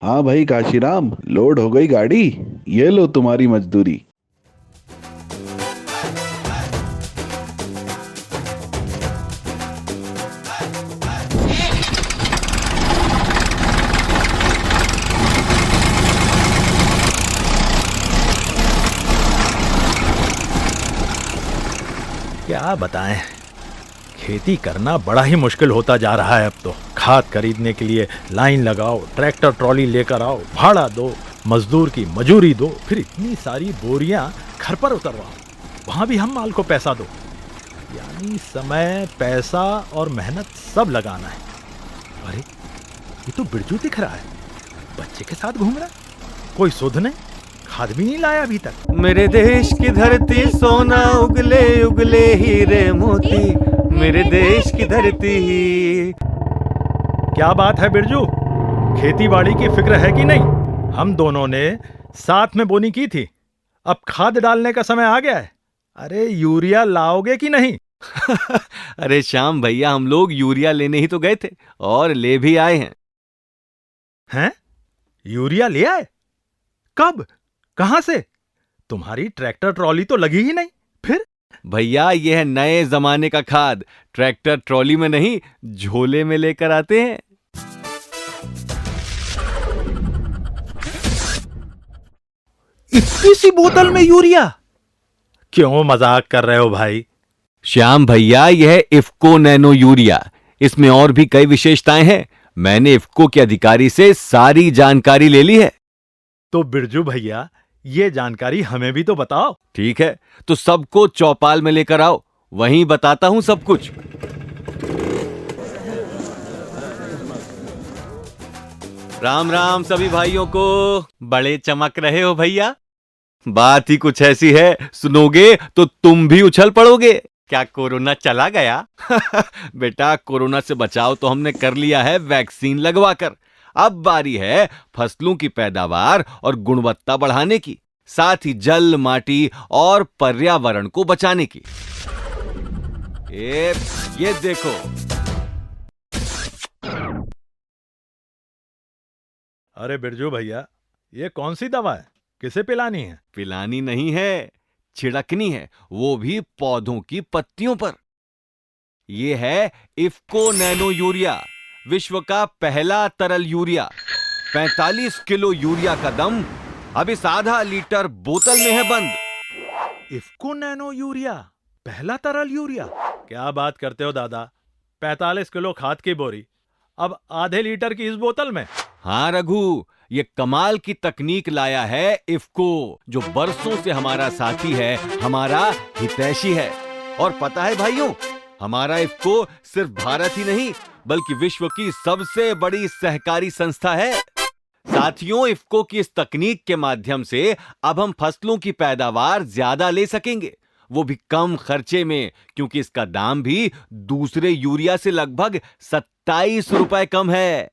हाँ भाई काशीराम, लोड हो गई गाड़ी। ये लो तुम्हारी मजदूरी। क्या बताएं, खेती करना बड़ा ही मुश्किल होता जा रहा है। अब तो खाद खरीदने के लिए लाइन लगाओ, ट्रैक्टर ट्रॉली लेकर आओ, भाड़ा दो, मजदूर की मजूरी दो, फिर इतनी सारी बोरियां घर पर उतरवाओ, वहां भी हम माल को पैसा दो। यानी समय, पैसा और मेहनत सब लगाना है। अरे ये तो बिरजू दिख रहा है, बच्चे के साथ घूम रहा है। कोई सुध नहीं, खाद भी नहीं लाया अभी तक। मेरे देश की धरती सोना उगले उगले हीरे मोती, मेरे देश की धरती। क्या बात है बिरजू, खेती बाड़ी की फिक्र है कि नहीं? हम दोनों ने साथ में बोनी की थी, अब खाद डालने का समय आ गया है। अरे यूरिया लाओगे कि नहीं? अरे श्याम भैया, हम लोग यूरिया लेने ही तो गए थे और ले भी आए हैं। हैं? यूरिया ले आए? कब? कहां से? तुम्हारी ट्रैक्टर ट्रॉली तो लगी ही नहीं। फिर? भैया ये है नए जमाने का खाद, ट्रैक्टर ट्रॉली में नहीं, झोले में लेकर आते हैं। इतनी सी बोतल में यूरिया? क्यों मजाक कर रहे हो भाई? श्याम भैया, यह है इफ्को नैनो यूरिया। इसमें और भी कई विशेषताएं हैं। मैंने इफ्को के अधिकारी से सारी जानकारी ले ली है। तो बिरजू भैया, ये जानकारी हमें भी तो बताओ। ठीक है, तो सबको चौपाल में लेकर आओ, वहीं बताता हूं सब कुछ। राम राम सभी भाइयों को। बड़े चमक रहे हो भैया। बात ही कुछ ऐसी है, सुनोगे तो तुम भी उछल पड़ोगे। क्या कोरोना चला गया? बेटा, कोरोना से बचाव तो हमने कर लिया है वैक्सीन लगवाकर। अब बारी है फसलों की पैदावार और गुणवत्ता बढ़ाने की, साथ ही जल, माटी और पर्यावरण को बचाने की। ये देखो। अरे बिरजू भैया, ये कौन सी दवा है? किसे पिलानी है? पिलानी नहीं है, छिड़कनी है, वो भी पौधों की पत्तियों पर। ये है इफ्को नैनो यूरिया, विश्व का पहला तरल यूरिया। 45 किलो यूरिया का दम अब इस आधा लीटर बोतल में है बंद। इफ्को नैनो यूरिया, पहला तरल यूरिया? क्या बात करते हो दादा, 45 किलो खाद की बोरी अब आधे लीटर की इस बोतल में? हाँ रघु, ये कमाल की तकनीक लाया है इफ्को, जो बरसों से हमारा साथी है, हमारा हितैषी है। और पता है भाइयों, हमारा इफ्को सिर्फ भारत ही नहीं बल्कि विश्व की सबसे बड़ी सहकारी संस्था है। साथियों, इफ्को की इस तकनीक के माध्यम से अब हम फसलों की पैदावार ज्यादा ले सकेंगे, वो भी कम खर्चे में, क्योंकि इसका दाम भी दूसरे यूरिया से लगभग 27 रुपए कम है।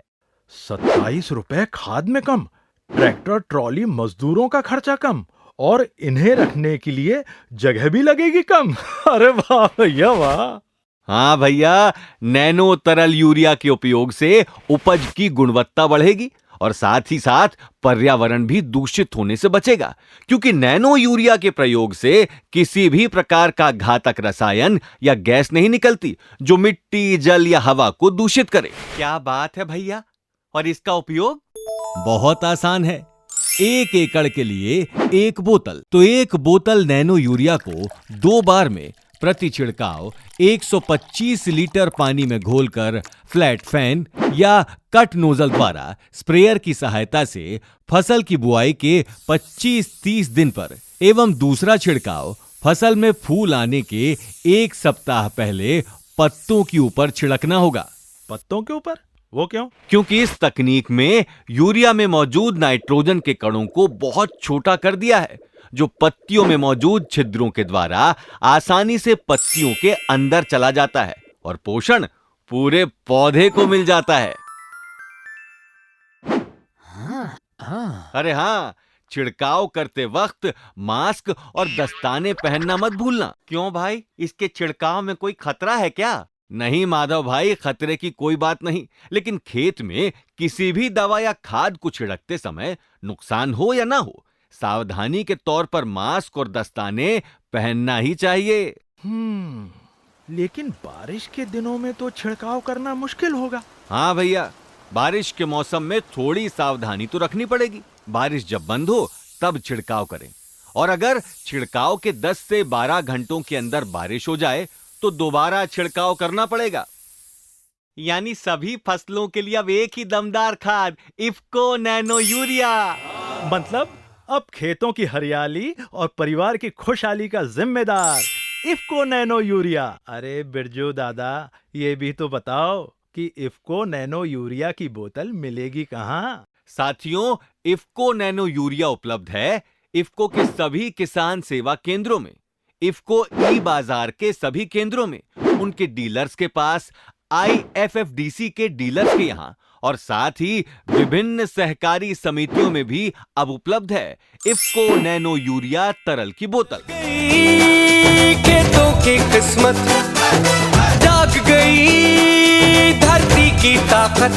27 रुपए खाद में कम, ट्रैक्टर ट्रॉली मजदूरों का खर्चा कम, और इन्हें रखने के लिए जगह भी लगेगी कम। अरे वाह भैया वाह। हाँ भैया, नैनो तरल यूरिया के उपयोग से उपज की गुणवत्ता बढ़ेगी और साथ ही साथ पर्यावरण भी दूषित होने से बचेगा, क्योंकि नैनो यूरिया के प्रयोग से किसी भी प्रकार का घातक रसायन या गैस नहीं निकलती जो मिट्टी, जल या हवा को दूषित करे। क्या बात है भैया। और इसका उपयोग बहुत आसान है। 1 एकड़ के लिए 1 बोतल, तो 1 बोतल नैनो यूरिया को 2 बार में प्रति छिड़काव 125 लीटर पानी में घोलकर फ्लैट फैन या कट नोजल द्वारा स्प्रेयर की सहायता से फसल की बुआई के 25-30 दिन पर एवं दूसरा छिड़काव फसल में फूल आने के 1 सप्ताह पहले पत्तों के ऊपर छिड़कना होगा। पत्तों के ऊपर? वो क्यों? क्योंकि इस तकनीक में यूरिया में मौजूद नाइट्रोजन के कणों को बहुत छोटा कर दिया है, जो पत्तियों में मौजूद छिद्रों के द्वारा आसानी से पत्तियों के अंदर चला जाता है और पोषण पूरे पौधे को मिल जाता है। अरे हाँ, छिड़काव करते वक्त मास्क और दस्ताने पहनना मत भूलना। क्यों भाई, इसके छिड़काव में कोई खतरा है क्या? नहीं माधव भाई, खतरे की कोई बात नहीं, लेकिन खेत में किसी भी दवा या खाद को छिड़कते समय नुकसान हो या ना हो, सावधानी के तौर पर मास्क और दस्ताने पहनना ही चाहिए। लेकिन बारिश के दिनों में तो छिड़काव करना मुश्किल होगा। हाँ भैया, बारिश के मौसम में थोड़ी सावधानी तो रखनी पड़ेगी। बारिश जब बंद हो तब छिड़काव करें, और अगर छिड़काव के 10 से 12 घंटों के अंदर बारिश हो जाए तो दोबारा छिड़काव करना पड़ेगा। यानी सभी फसलों के लिए अब एक ही दमदार खाद, इफ्को नैनो यूरिया। मतलब अब खेतों की हरियाली और परिवार की खुशहाली का जिम्मेदार इफ्को नैनो यूरिया। अरे बिरजू दादा, ये भी तो बताओ कि इफ्को नैनो यूरिया की बोतल मिलेगी कहाँ? साथियों, इफ्को नैनो यूरिया उपलब्ध है इफ्को के सभी किसान सेवा केंद्रों में, इफ्को ई बाजार के सभी केंद्रों में, उनके डीलर्स के पास, IFFDC के डीलर्स के यहाँ, और साथ ही विभिन्न सहकारी समितियों में भी अब उपलब्ध है इफ्को नैनो यूरिया तरल की बोतल। खेतों की किस्मत जाग गई, धरती की ताकत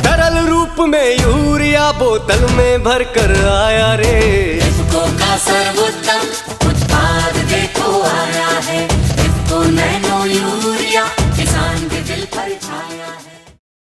तरल रूप में यूरिया बोतल में भर कर आया रे। इफ्को का सर्वोत्तम उत्पाद देखो आया है, इफ्को नैनो यूरिया।